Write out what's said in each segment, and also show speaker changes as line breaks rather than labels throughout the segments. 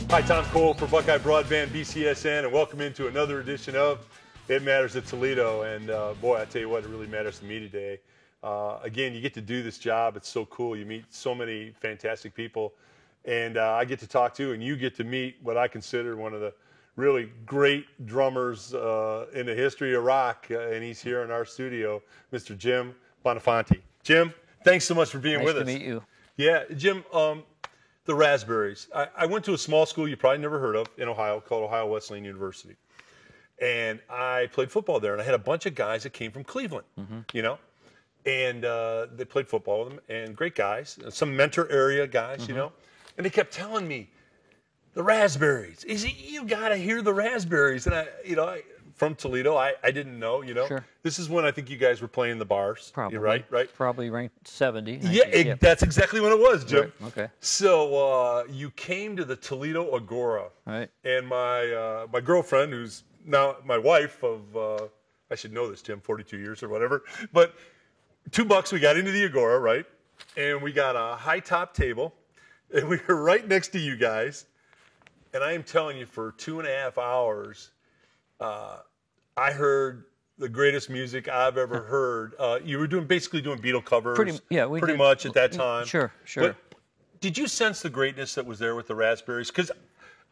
Hi, Tom Cole for Buckeye Broadband BCSN, and welcome into another edition of It Matters at Toledo. And boy, I tell you what, it really matters to me today. Again, you get to do this job. It's so cool. You meet so many fantastic people, and I get to talk to, and you get to meet what I consider one of the really great drummers in the history of rock, and he's here in our studio, Mr. Jim Bonfanti. Jim, thanks so much for being with us.
Nice to meet you.
Yeah, Jim, the Raspberries. I went to a small school you probably never heard of in Ohio called Ohio Wesleyan University. And I played football there, and I had a bunch of guys that came from Cleveland, you know, and they played football with them, and great guys, some mentor area guys, you know, and they kept telling me, the Raspberries, you got to hear the Raspberries. And from Toledo, I didn't know, you know.
Sure.
This is when I think you guys were playing the bars.
Probably.
Right?
Probably ranked 70.
Yeah, that's exactly when it was, Jim.
Right. Okay.
So you came to the Toledo Agora.
Right.
And my girlfriend, who's now my wife of, I should know this, Jim, 42 years or whatever. But $2 we got into the Agora, right? And we got a high top table. And we were right next to you guys. And I am telling you, for 2.5 hours, I heard the greatest music I've ever heard. You were basically doing Beatle covers, pretty much at that time.
Sure.
But did you sense the greatness that was there with the Raspberries? Because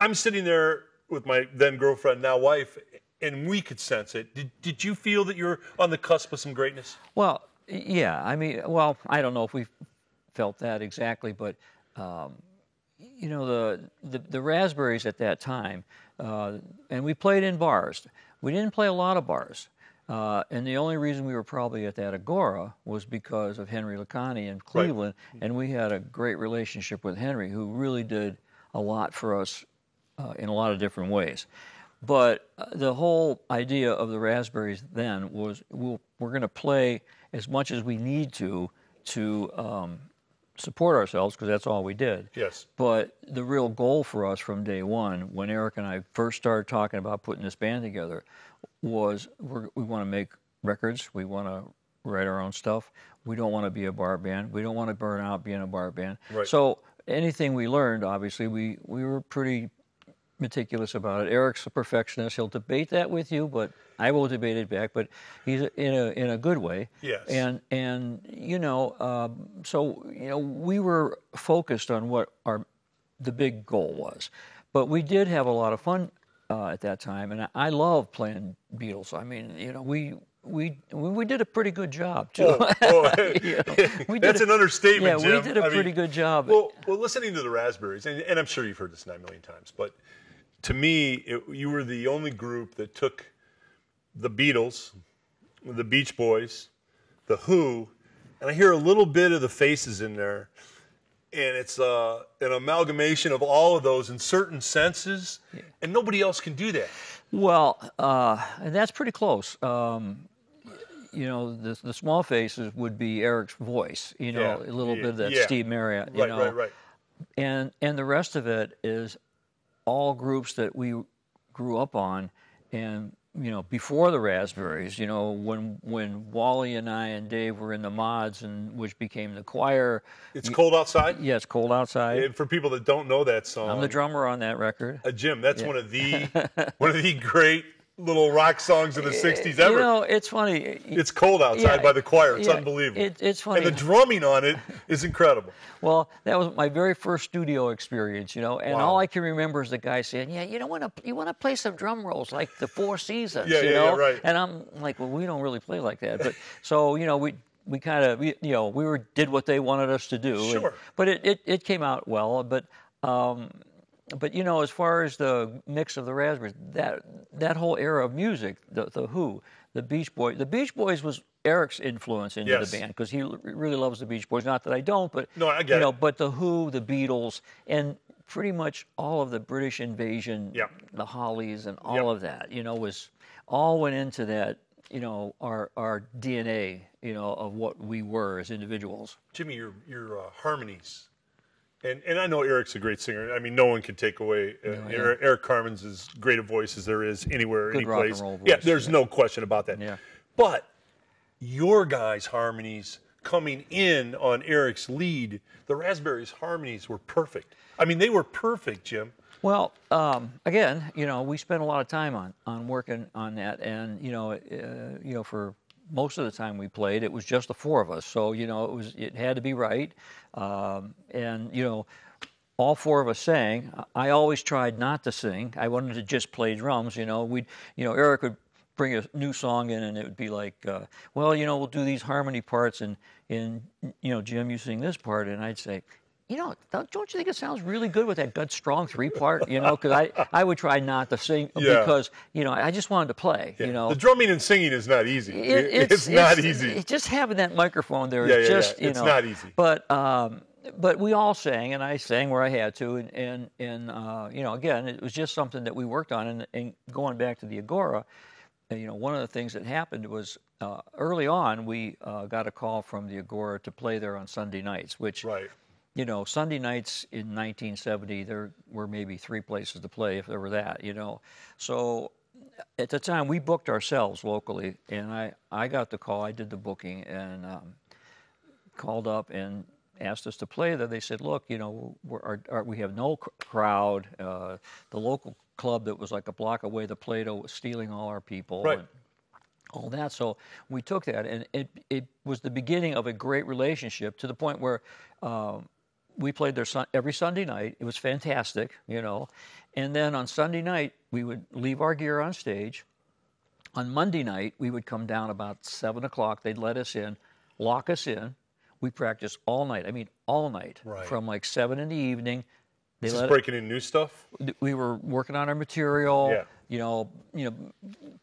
I'm sitting there with my then girlfriend, now wife, and we could sense it. Did you feel that you're on the cusp of some greatness?
Well, yeah. I mean, I don't know if we felt that exactly, but you know, the Raspberries at that time, and we played in bars. We didn't play a lot of bars. And the only reason we were probably at that Agora was because of Henry Lacani in Cleveland. Right. And we had a great relationship with Henry, who really did a lot for us in a lot of different ways. But the whole idea of the Raspberries then was we're going to play as much as we need to support ourselves, because that's all we did.
Yes.
But the real goal for us from day one, when Eric and I first started talking about putting this band together, was we want to make records. We want to write our own stuff. We don't want to be a bar band. We don't want to burn out being a bar band.
Right.
So anything we learned, obviously, we were pretty meticulous about it. Eric's a perfectionist. He'll debate that with you, but I will debate it back. But he's in a good way.
Yes.
And you know, so you know, we were focused on what the big goal was. But we did have a lot of fun at that time, and I love playing Beatles. I mean, you know, we did a pretty good job too.
You know, that's an understatement, Jim.
We did a pretty good job.
Well, listening to the Raspberries, and I'm sure you've heard this 9 million times, but to me, you were the only group that took the Beatles, the Beach Boys, the Who, and I hear a little bit of the Faces in there, and it's an amalgamation of all of those in certain senses, and nobody else can do that.
Well, and that's pretty close. You know, the Small Faces would be Eric's voice, you know, a little bit of that Steve Marriott, you know.
Right.
And the rest of it is all groups that we grew up on, and you know, before the Raspberries, you know, when Wally and I and Dave were in the Mods, and which became the Choir.
It's Cold Outside?
Yeah, it's Cold Outside.
And for people that don't know that song,
I'm the drummer on that record.
Jim, that's one of the great little rock songs in the 60s ever.
You know, it's funny.
It's Cold Outside by the Choir. It's unbelievable.
It's funny.
And the drumming on it is incredible.
Well, that was my very first studio experience, you know, and all I can remember is the guy saying, "Yeah, you want to play some drum rolls like the Four Seasons, you know?"
Right.
And I'm like, "Well, we don't really play like that." But so, you know, we kind of, you know, did what they wanted us to do.
Sure.
But it came out well. But you know, as far as the mix of the Raspberries, that whole era of music, the Who, the Beach Boys was Eric's influence into the band, because he really loves the Beach Boys. Not that I don't, but
no, I get it.
But the Who, the Beatles, and pretty much all of the British Invasion, the Hollies, and all of that, you know, all went into that, you know, our DNA, you know, of what we were as individuals.
Jimmy, your harmonies. And I know Eric's a great singer. I mean, no one can take away Eric Carmen's as great a voice as there is anywhere,
good
any
rock
place.
And roll voice.
Yeah, there's no question about that.
Yeah.
But your guys' harmonies coming in on Eric's lead, the Raspberries' harmonies were perfect. I mean, they were perfect, Jim.
Well, again, we spent a lot of time on working on that, and for most of the time we played, it was just the four of us. So it had to be right, and all four of us sang. I always tried not to sing. I wanted to just play drums. Eric would bring a new song in, and it would be like, well, we'll do these harmony parts, and Jim, you sing this part, and I'd say, don't you think it sounds really good with that gut strong three part? Because I would try not to sing because I just wanted to play.
The drumming and singing is not easy. It's not easy.
Just having that microphone there is just
it's not easy.
But we all sang, and I sang where I had to, and again, it was just something that we worked on. And going back to the Agora, one of the things that happened was early on we got a call from the Agora to play there on Sunday nights, which.
Right.
Sunday nights in 1970, there were maybe 3 places to play if there were that, So at the time, we booked ourselves locally, and I got the call. I did the booking and called up and asked us to play there. They said, look, we have no crowd. The local club that was like a block away, the Toledo, was stealing all our people.
Right.
And all that. So we took that, and it was the beginning of a great relationship to the point where we played there every Sunday night. It was fantastic, And then on Sunday night, we would leave our gear on stage. On Monday night, we would come down about 7 o'clock. They'd let us in, lock us in. We practiced all night. I mean, all night.
Right.
From like 7 in the evening.
This is breaking in new stuff?
We were working on our material.
Yeah.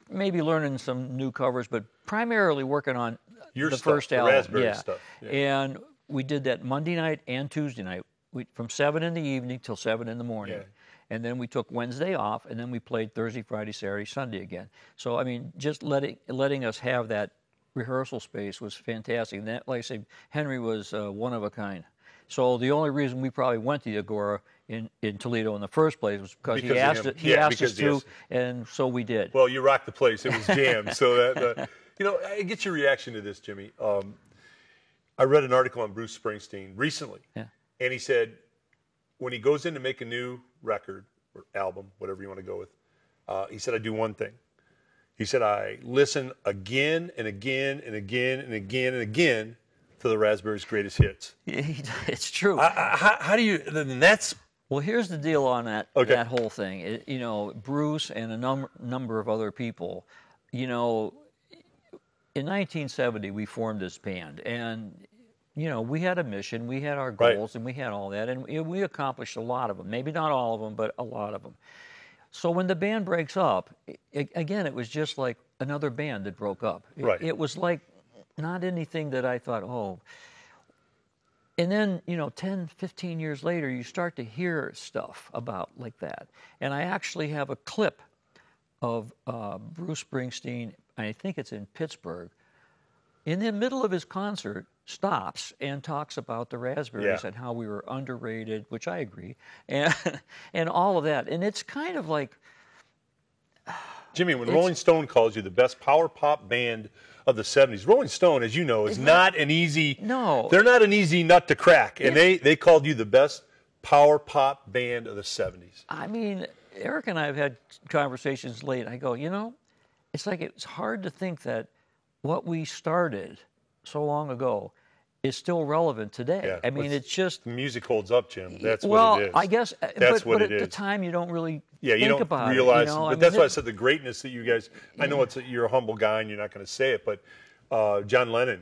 Maybe learning some new covers, but primarily working on
your
the
stuff,
first
the
album.
Raspberry stuff. Yeah.
And we did that Monday night and Tuesday night, from 7 in the evening till 7 in the morning.
Yeah.
And then we took Wednesday off, and then we played Thursday, Friday, Saturday, Sunday again. So, I mean, just letting us have that rehearsal space was fantastic. And that, like I say, Henry was one of a kind. So the only reason we probably went to the Agora in Toledo in the first place was because he asked us to, and so we did.
Well, you rocked the place. It was jammed. So that I get your reaction to this, Jimmy. I read an article on Bruce Springsteen recently, and he said when he goes in to make a new record or album, whatever you want to go with, he said, I do one thing. He said, I listen again and again and again and again and again to the Raspberries' greatest hits.
It's true.
How do you, then that's...
Well, here's the deal on that that whole thing. Bruce and a number of other people, in 1970, we formed this band, and we had a mission, we had our goals, and we had all that, and we accomplished a lot of them. Maybe not all of them, but a lot of them. So when the band breaks up, again, it was just like another band that broke up.
Right.
It was like not anything that I thought, oh. And then, 10, 15 years later, you start to hear stuff about like that. And I actually have a clip of Bruce Springsteen, I think it's in Pittsburgh, in the middle of his concert, stops and talks about the Raspberries and how we were underrated, which I agree, and all of that. And it's kind of like...
Jimmy, when Rolling Stone calls you the best power pop band of the 70s, Rolling Stone, as you know, is not an easy...
No.
They're not an easy nut to crack. And they called you the best power pop band of the 70s.
I mean, Eric and I have had conversations late. I go, it's like it's hard to think that what we started so long ago is still relevant today.
Yeah,
I mean, it's just...
The music holds up, Jim. That's what it is.
I guess...
That's
but
it is.
at the time, you don't really
you
think
don't
about
realize,
it.
But that's why I said the greatness that you guys... I know you're a humble guy and you're not going to say it, but John Lennon,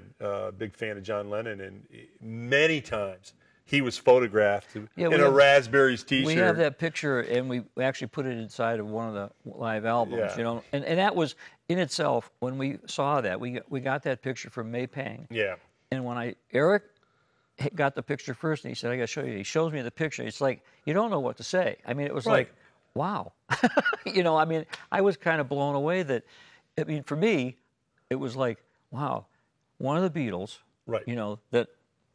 big fan of John Lennon, and many times he was photographed in a Raspberries T-shirt.
We have that picture, and we actually put it inside of one of the live albums, And that was, in itself, when we saw that, we got that picture from May Pang.
Yeah.
And when Eric got the picture first, and he said, I got to show you. He shows me the picture. It's like, you don't know what to say. I mean, it was like, wow. I mean, I was kind of blown away that, I mean, for me, it was like, wow, one of the Beatles, that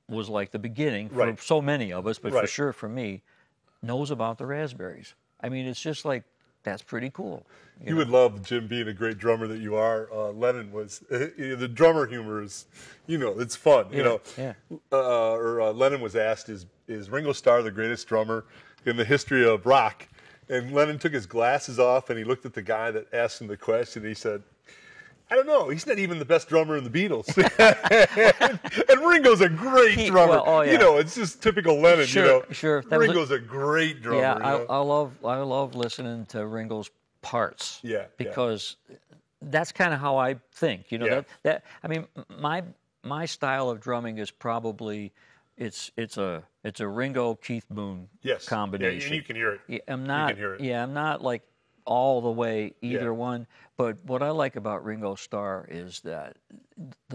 was like the beginning for so many of us, but for sure for me, knows about the Raspberries. I mean, it's just like, that's pretty cool.
You would love, Jim, being a great drummer that you are. Lennon was, the drummer humor is, it's fun, Lennon was asked, is Ringo Starr the greatest drummer in the history of rock? And Lennon took his glasses off, and he looked at the guy that asked him the question, and he said, I don't know. He's not even the best drummer in the Beatles. and Ringo's a great drummer.
Well, oh, yeah.
You know, it's just typical Lennon.
Sure,
you know,
sure.
Ringo's a great drummer.
Yeah,
you know?
I love listening to Ringo's parts.
Yeah,
because that's kind of how I think. You know, that I mean, my style of drumming is probably it's a Ringo Keith Moon combination.
Yeah, and you can hear it.
Yeah, I'm not.
You can hear it.
Yeah, I'm not like all the way either one. But what I like about Ringo Starr is that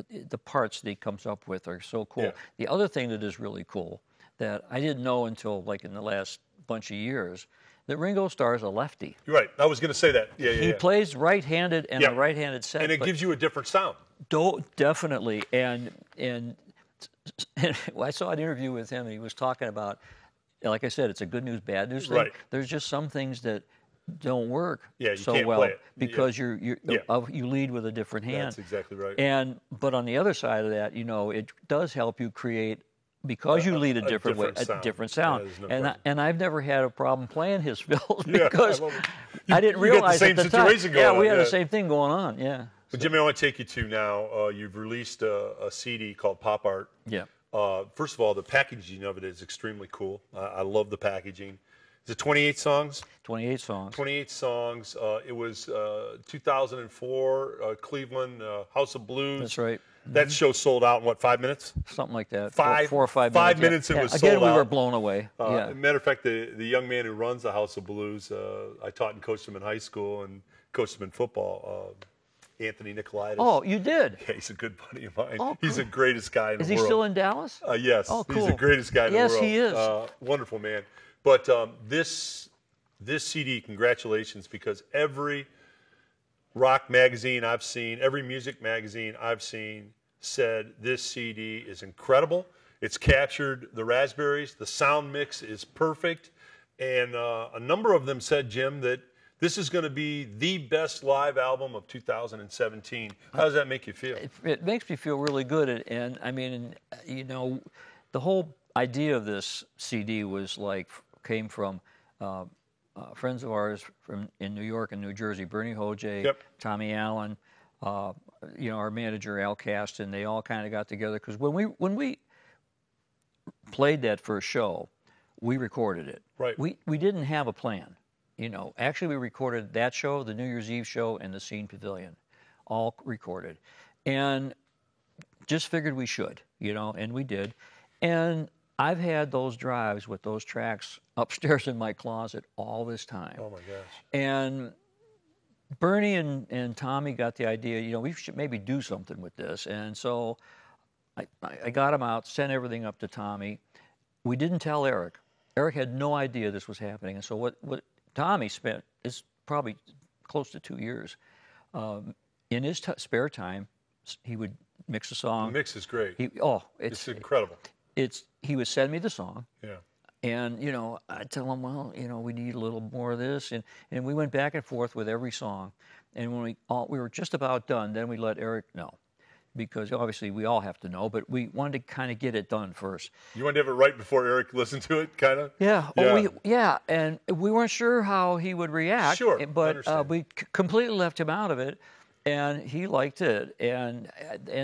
the parts that he comes up with are so cool.
Yeah.
The other thing that is really cool that I didn't know until like in the last bunch of years, that Ringo Starr is a lefty.
You're right. I was going to say that.
He plays right-handed and a right-handed set.
And it gives you a different sound.
Definitely. And I saw an interview with him, and he was talking about, like I said, it's a good news, bad news thing.
Right.
There's just some things that don't work so
can't
well
play it.
because you lead with a different hand.
That's exactly right.
But on the other side of that, you know, it does help you create, because you lead a different way, a different sound. And I've never had a problem playing his fills because I didn't realize at the time. We had the same thing going on. Yeah.
But Jimmy, I want to take you to now. You've released a CD called Pop Art.
Yeah.
First of all, the packaging of it is extremely cool. I love the packaging. Is it 28 songs?
28 songs.
28 songs. It was 2004 Cleveland House of Blues.
That's right.
That show sold out in what, 5 minutes?
Something like that.
4 or 5 minutes.
5
minutes it was sold
Again,
out.
we were blown away.
Matter of fact, the young man who runs the House of Blues, I taught and coached him in high school and coached him in football. Anthony Nicolaitis.
Oh, you did?
Yeah, he's a good buddy of mine.
Oh,
he's the greatest guy in the world.
Is he still in Dallas?
Yes.
Oh, cool.
He's the greatest guy in the world.
Yes, he is.
Wonderful man. But this CD, congratulations, because every rock magazine I've seen, every music magazine I've seen said this CD is incredible. It's captured the raspberries. The sound mix is perfect. And a number of them said, Jim, that this is going to be the best live album of 2017. How does that make you feel?
It makes me feel really good. And I mean, you know, the whole idea of this CD was came from friends of ours in New York and New Jersey, Bernie Hojay, Tommy Allen, you know, our manager Al Caston. They all kind of got together because when we played that first show, we recorded it.
Right.
We didn't have a plan. You know, actually, we recorded that show, the New Year's Eve show, and the Scene Pavilion, all recorded, and just figured we should, you know, and we did. And I've had those drives with those tracks upstairs in my closet all this time.
Oh my gosh!
And Bernie and Tommy got the idea, you know, we should maybe do something with this, and so I got them out, sent everything up to Tommy. We didn't tell Eric. Eric had no idea this was happening, and so what Tommy spent is probably close to 2 years. In his spare time, he would mix a song.
The mix is great.
It's
incredible.
He would send me the song.
Yeah.
And, you know, I'd tell him, well, you know, we need a little more of this. And we went back and forth with every song. And when we were just about done, then we let Eric know. Because obviously we all have to know, but we wanted to kind of get it done first.
You wanted to have it right before Eric listened to it, kind of?
Yeah. And we weren't sure how he would react.
Sure,
but we completely left him out of it, and he liked it. And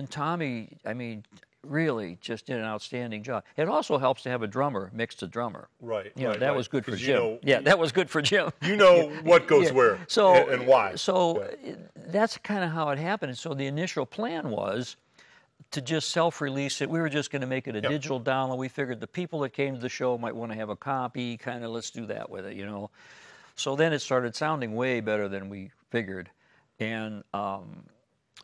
Tommy, I mean, really just did an outstanding job. It also helps to have a drummer mix to drummer.
Right.
You know, that was good for Jim. That was good for Jim.
You know what goes where and why.
So that's kind of how it happened. And so the initial plan was to just self-release it. We were just going to make it a digital download. We figured the people that came to the show might want to have a copy, kind of let's do that with it, you know. So then it started sounding way better than we figured. And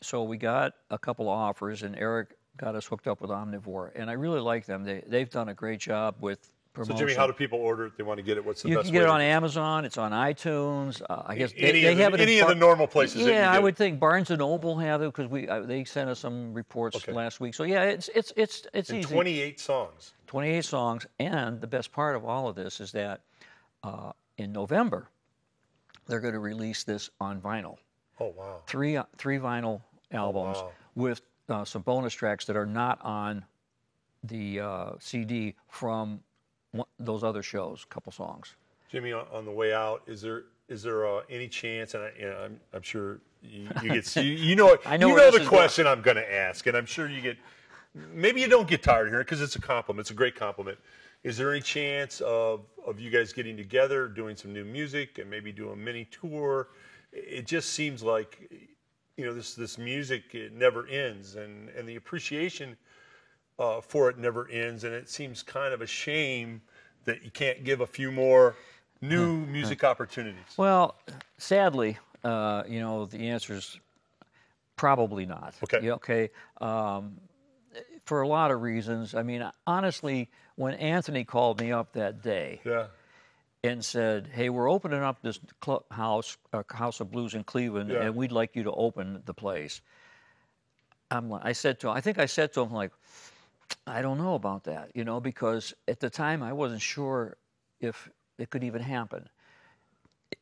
so we got a couple of offers, and Eric got us hooked up with Omnivore, and I really like them. They've done a great job with promotion.
So Jimmy, how do people order it? They want to get it. What's the best way?
You can get it on Amazon. It's on iTunes. I guess
they
have it in
any of the normal places.
Yeah, I would think Barnes and Noble have it because they sent us some reports last week. So yeah, it's easy.
28 songs.
28 songs, and the best part of all of this is that in November they're going to release this on vinyl.
Oh wow!
Three vinyl albums with some bonus tracks that are not on the CD from those other shows, a couple songs.
Jimmy, on the way out, is there any chance? And I'm sure you get you know
I know
you
where
know
this
the
is
question I'm going to ask, and I'm sure you get. Maybe you don't get tired of hearing it because it's a compliment. It's a great compliment. Is there any chance of you guys getting together, doing some new music, and maybe do a mini tour? It just seems like, this music, it never ends, and the appreciation for it never ends, and it seems kind of a shame that you can't give a few more new music opportunities.
Well, sadly, the answer is probably not.
Okay.
Yeah, okay. For a lot of reasons. I mean, honestly, when Anthony called me up that day
Yeah.
and said, "Hey, we're opening up this house of blues in Cleveland,
Yeah.
and we'd like you to open the place," I said to him, like, I don't know about that, because at the time I wasn't sure if it could even happen,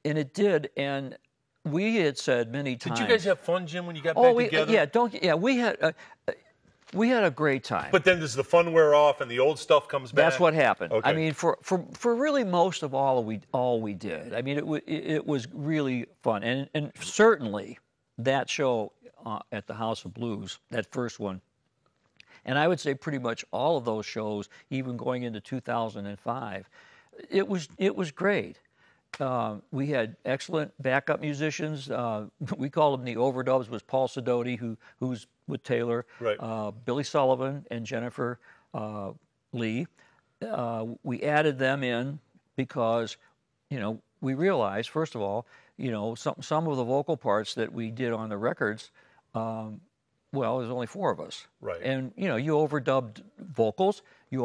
and it did. And we had said many times.
Did you guys have fun, Jim, when you got back together?
Yeah, we had a great time.
But then does the fun wear off and the old stuff comes back?
That's what happened.
Okay.
I mean, for really most of all we did. I mean, it was really fun, and certainly that show at the House of Blues, that first one, and I would say pretty much all of those shows, even going into 2005, it was great. We had excellent backup musicians. We called them the overdubs. Was Paul Sidoti, who's with Taylor,
Right.
Billy Sullivan and Jennifer Lee. We added them in because, we realized, first of all, some of the vocal parts that we did on the records, there's only 4 of us.
Right.
And, you overdubbed vocals, you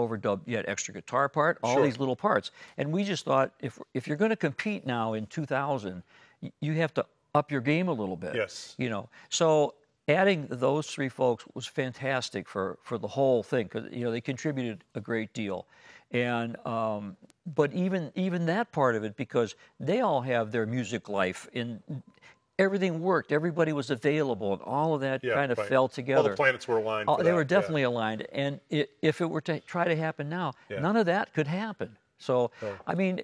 had extra guitar part, all
Sure.
these little parts. And we just thought, if you're going to compete now in 2000, you have to up your game a little bit.
Yes.
So adding those 3 folks was fantastic for the whole thing, because, they contributed a great deal. And, but even that part of it, because they all have their music life in. Everything worked. Everybody was available, and all of that kind of
right.
fell together.
All the planets were aligned. For
They
that.
were definitely aligned. And if it were to try to happen now, none of that could happen. So, I mean,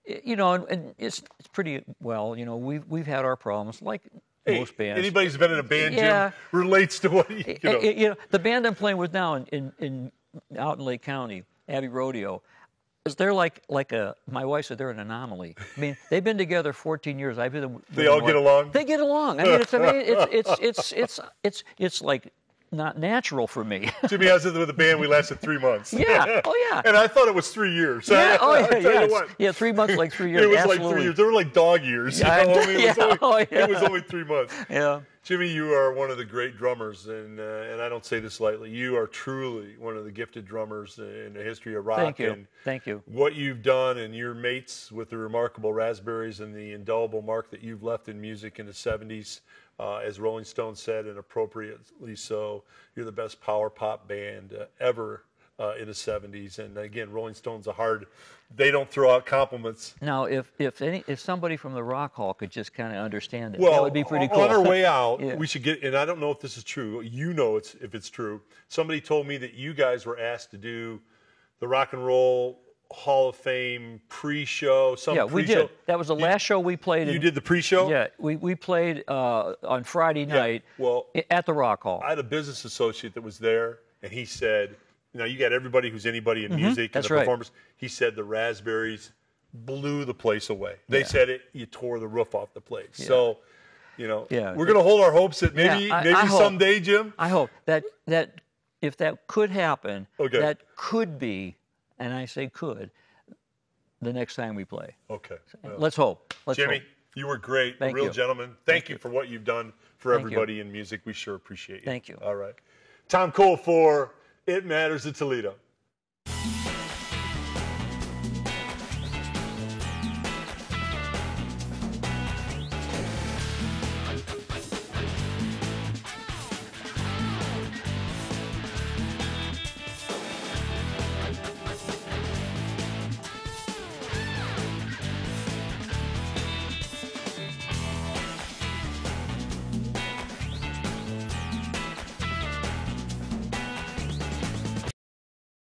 and it's pretty well. We've had our problems, like most bands.
Anybody who's been in a band, Jim, relates to what
the band I'm playing with now out in Lake County, Abbey Rodeo. They're like my wife said, they're an anomaly. I mean, they've been together 14 years. I've been.
They all get along.
They get along. I mean, it's like not natural for me.
Jimmy, I was with a band. We lasted 3 months.
Yeah. Oh yeah.
And I thought it was 3 years.
Yeah. Oh yeah.
I tell you what.
Yeah. 3 months, like 3 years.
It was
Absolutely.
like 3 years. They were like dog years. It was only 3 months.
Yeah.
Jimmy, you are one of the great drummers, and I don't say this lightly. You are truly one of the gifted drummers in the history of rock.
Thank you.
And
Thank you.
what you've done and your mates with the remarkable Raspberries and the indelible mark that you've left in music in the 70s, as Rolling Stone said, and appropriately so, you're the best power pop band ever in the 70s. And again, Rolling Stone's they don't throw out compliments.
Now, if somebody from the Rock Hall could just kind of understand it, that would be pretty cool.
On our way out,
Yeah.
we should get, and I don't know if this is true, if it's true, somebody told me that you guys were asked to do the Rock and Roll Hall of Fame pre-show.
We did. That was the last show we played.
You did the pre-show?
Yeah, we played on Friday night at the Rock Hall.
I had a business associate that was there, and he said, you got everybody who's anybody in music and the performers. He said the Raspberries blew the place away. They said you tore the roof off the place. Yeah. So, we're going to hold our hopes that maybe someday, Jim.
I hope that if that could happen,
okay.
that could be, and I say could, the next time we play.
Okay.
Well, let's hope.
Jimmy, you were great.
Thank
a real
you.
gentleman. Thank you for what you've done for everybody in music. We sure appreciate you.
Thank you.
All right. Tom Cole for It Matters in Toledo.